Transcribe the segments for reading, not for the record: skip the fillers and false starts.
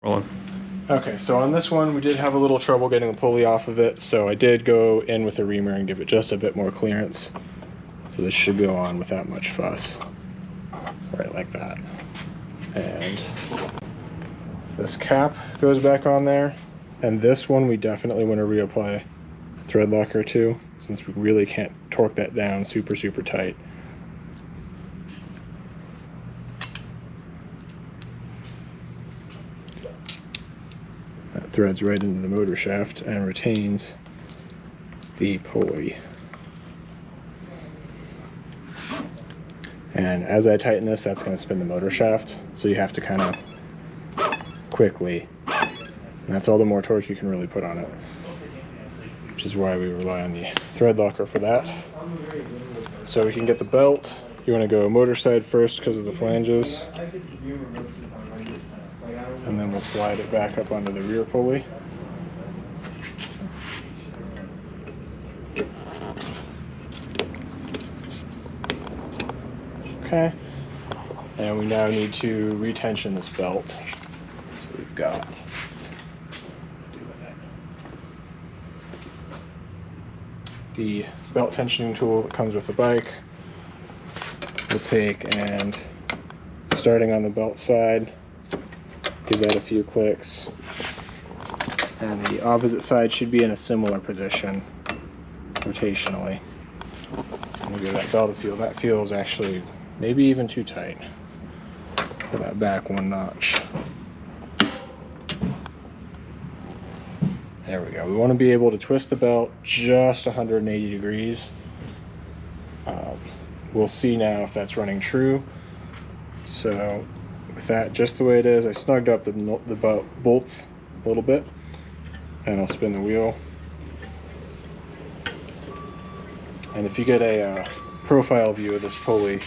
Rolling. Okay, so on this one, we did have a little trouble getting the pulley off of it, so I did go in with a reamer and give it just a bit more clearance. So this should go on without much fuss. Right like that. And this cap goes back on there. And this one, we definitely want to reapply thread locker to, since we really can't torque that down super, super tight. That threads right into the motor shaft and retains the pulley. And as I tighten this, that's going to spin the motor shaft, so you have to kind of quickly, and that's all the more torque you can really put on it, which is why we rely on the thread locker for that. So we can get the belt. You want to go motor side first because of the flanges, and then we'll slide it back up onto the rear pulley. Okay, and we now need to retension this belt. So we've got the belt tensioning tool that comes with the bike. We'll take and, starting on the belt side, give that a few clicks, and the opposite side should be in a similar position rotationally. We'll give that belt a feel. That feels actually maybe even too tight. Pull that back one notch. There we go. We want to be able to twist the belt just 180 degrees. We'll see now if that's running true. So with that just the way it is, I snugged up the bolts a little bit, and I'll spin the wheel. And if you get a profile view of this pulley,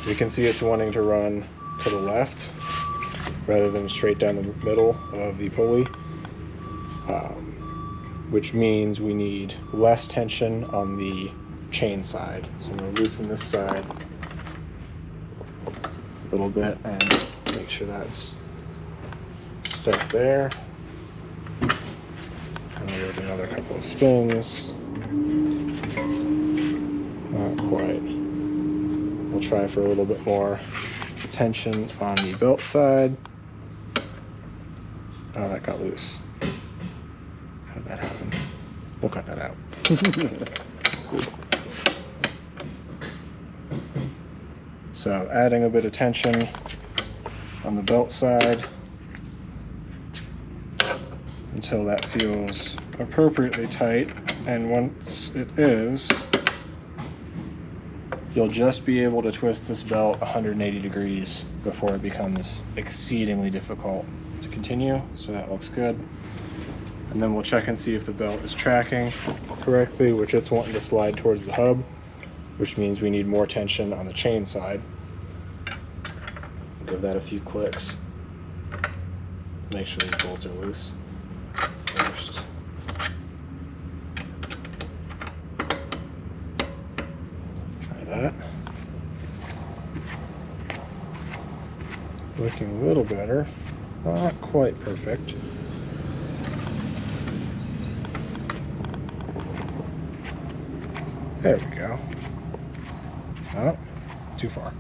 you can see it's wanting to run to the left rather than straight down the middle of the pulley, which means we need less tension on the chain side. So I'm going to loosen this side a little bit and make sure that's stuck there. And I'll give it another couple of spins. Not quite. We'll try for a little bit more tension on the belt side. Oh, that got loose. How did that happen? We'll cut that out. So adding a bit of tension on the belt side until that feels appropriately tight, and once it is, you'll just be able to twist this belt 180 degrees before it becomes exceedingly difficult to continue. So that looks good. And then we'll check and see if the belt is tracking correctly, which it's wanting to slide towards the hub, which means we need more tension on the chain side. Give that a few clicks. Make sure these bolts are loose first. That. Looking a little better. Not quite perfect. There we go. Oh, too far.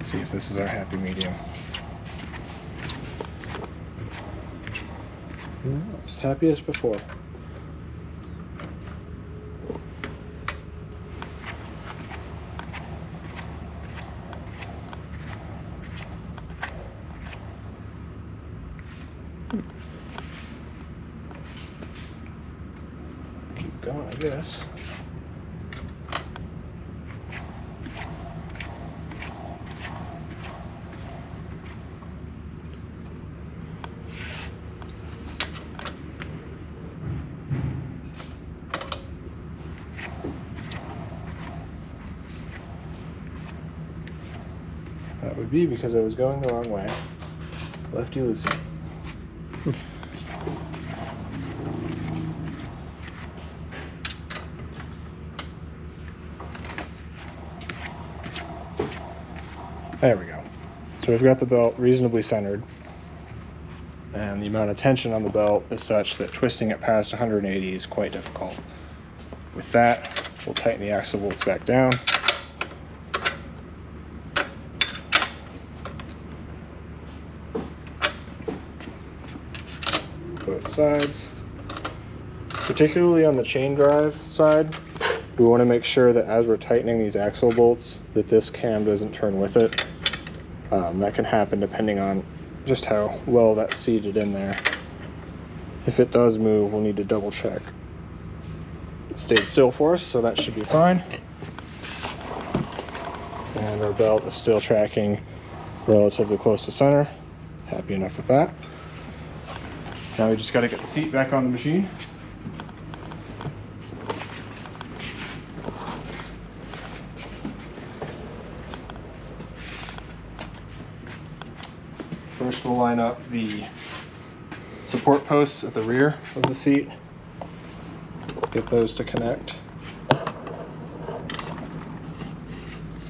See if this is our happy medium. No, as happy as before. Keep going, I guess. That would be because I was going the wrong way. Lefty loosey. There we go. So we've got the belt reasonably centered, and the amount of tension on the belt is such that twisting it past 180 is quite difficult. With that, we'll tighten the axle bolts back down. Both sides. Particularly on the chain drive side, we want to make sure that as we're tightening these axle bolts that this cam doesn't turn with it. That can happen depending on just how well that's seated in there. If it does move, we'll need to double check. It stayed still for us, so that should be fine. And our belt is still tracking relatively close to center. Happy enough with that. Now we just got to get the seat back on the machine. First, we'll line up the support posts at the rear of the seat. Get those to connect.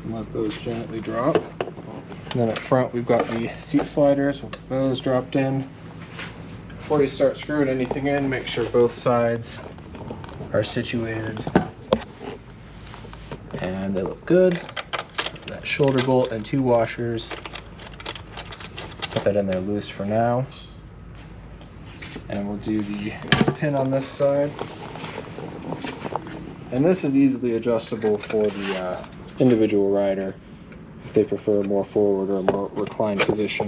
And let those gently drop. And then up front, we've got the seat sliders. We'll get those dropped in. Before you start screwing anything in, make sure both sides are situated and they look good. That shoulder bolt and 2 washers. Put that in there loose for now. And we'll do the pin on this side. And this is easily adjustable for the individual rider if they prefer a more forward or a more reclined position.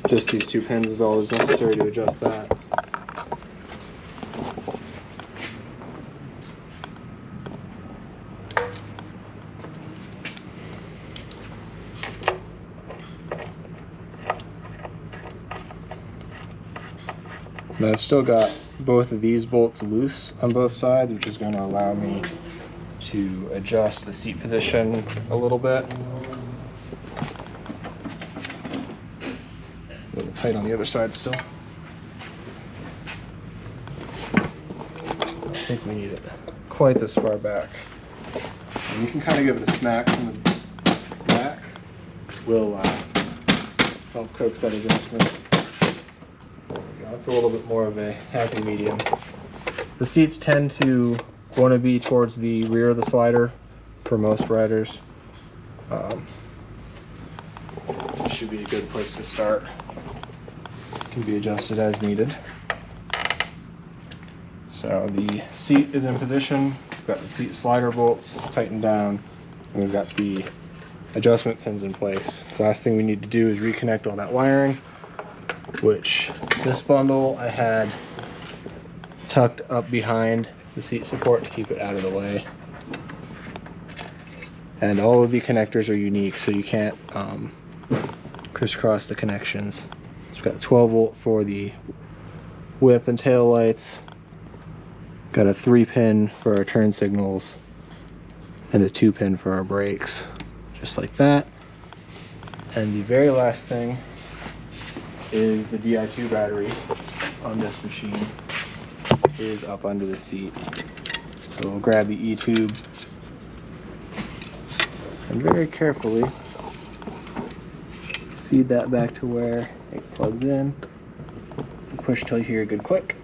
Just these 2 pins is all that's necessary to adjust that. Now I've still got both of these bolts loose on both sides, which is going to allow me to adjust the seat position a little bit. A little tight on the other side still. I don't think we need it quite this far back. And you can kind of give it a smack from the back. We'll help coax that adjustment. It's a little bit more of a happy medium. The seats tend to want to be towards the rear of the slider for most riders. Should be a good place to start. Can be adjusted as needed. So the seat is in position. We've got the seat slider bolts tightened down, and we've got the adjustment pins in place. The last thing we need to do is reconnect all that wiring, which this bundle I had tucked up behind the seat support to keep it out of the way. And all of the connectors are unique, so you can't crisscross the connections. So we've got the 12 volt for the whip and tail lights, got a 3-pin for our turn signals, and a 2-pin for our brakes, just like that. And the very last thing is the Di2 battery on this machine is up under the seat. So we'll grab the E-tube and very carefully feed that back to where it plugs in. Push till you hear a good click.